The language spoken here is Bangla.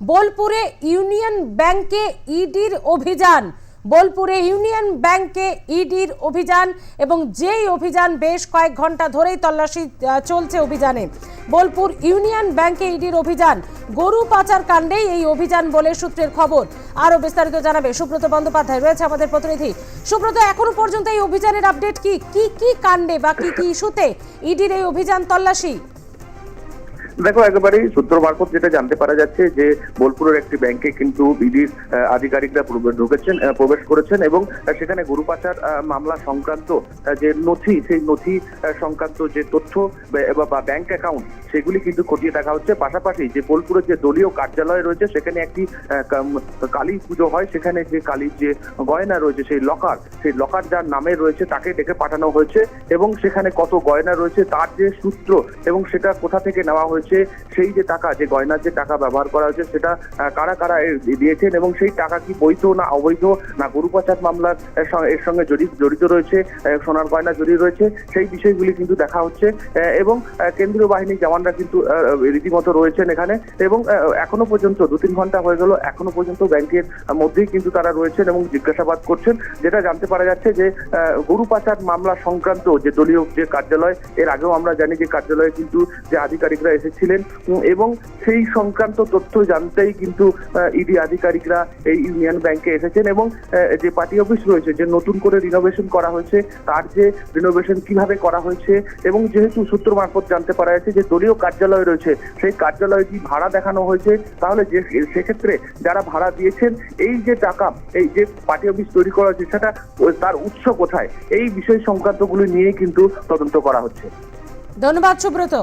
বোলপুরে ইউনিয়ন ব্যাংকে ইডির অভিযান। বোলপুরে ইউনিয়ন ব্যাংকে ইডির অভিযান এবং যেই অভিযান বেশ কয়েক ঘন্টা ধরেই তল্লাশি চলছে অভিযানে। বোলপুর ইউনিয়ন ব্যাংকে ইডির অভিযান, গরু পাচার কাণ্ডেই এই অভিযান বলে সূত্রের খবর। আরো বিস্তারিত জানাবে সুব্রত বন্দ্যোপাধ্যায়, রয়েছে আমাদের প্রতিনিধি। সুব্রত, এখনো পর্যন্ত এই অভিযানের আপডেট কি? কি কি কাণ্ডে বা কি কি ইস্যুতে ইডির এই অভিযান তল্লাশি? দেখো, একেবারেই সূত্র মারফত যেটা জানতে পারা যাচ্ছে যে বোলপুরের একটি ব্যাংকে কিন্তু ইডির আধিকারিকরা প্রবেশ করেছেন এবং সেখানে গরু পাচার মামলা সংক্রান্ত যে নথি, সেই নথি সংক্রান্ত যে তথ্য বা ব্যাংক অ্যাকাউন্ট, সেগুলি কিন্তু খতিয়ে দেখা হচ্ছে। পাশাপাশি যে বোলপুরের যে দলীয় কার্যালয় রয়েছে, সেখানে একটি কালী পুজো হয়, সেখানে যে কালীর যে গয়না রয়েছে, সেই লকার যার নামে রয়েছে তাকে ডেকে পাঠানো হয়েছে এবং সেখানে কত গয়না রয়েছে তার যে সূত্র এবং সেটা কোথা থেকে নেওয়া হয়েছে, সেই যে টাকা, যে গয়নার যে টাকা ব্যবহার করা হয়েছে, সেটা কারা কারা দিয়েছেন এবং সেই টাকা কি বৈধ না অবৈধ, না গরু পাচার মামলার এর সঙ্গে জড়িত রয়েছে, সোনার গয়না জড়িত রয়েছে, সেই বিষয়গুলি কিন্তু দেখা হচ্ছে। এবং কেন্দ্রীয় বাহিনীর জওয়ানরা কিন্তু রীতিমতো রয়েছেন এখানে এবং এখনো পর্যন্ত 2-3 ঘন্টা হয়ে গেল, এখনো পর্যন্ত ব্যাংকের মধ্যেই কিন্তু তারা রয়েছেন এবং জিজ্ঞাসাবাদ করছেন। যেটা জানতে পারা যাচ্ছে যে গরু পাচার মামলা সংক্রান্ত যে দলীয় যে কার্যালয়, এর আগেও আমরা জানি যে কার্যালয়ে কিন্তু যে আধিকারিকরা এসেছিলেন এবং সেই সংক্রান্ত তথ্য জানতেই কিন্তু ইডি আধিকারিকরা এই ইউনিয়ন ব্যাংকে এসেছেন এবং যে পার্টি অফিস রয়েছে, যে নতুন করে রিনোভেশন করা হয়েছে, তার যে রিনোভেশন কিভাবে করা হয়েছে এবং যেহেতু সূত্র মারফত জানতে পারা যাচ্ছে যে দলীয় কার্যালয় রয়েছে, সেই কার্যালয়টি ভাড়া দেখানো হয়েছে, তাহলে যে সেক্ষেত্রে যারা ভাড়া দিয়েছেন, এই যে টাকা, এই যে পার্টি অফিস তৈরি করা হয়েছে, সেটা তার উৎস কোথায়, এই বিষয় সংক্রান্তগুলি নিয়েই কিন্তু তদন্ত করা হচ্ছে। ধন্যবাদ সুব্রত।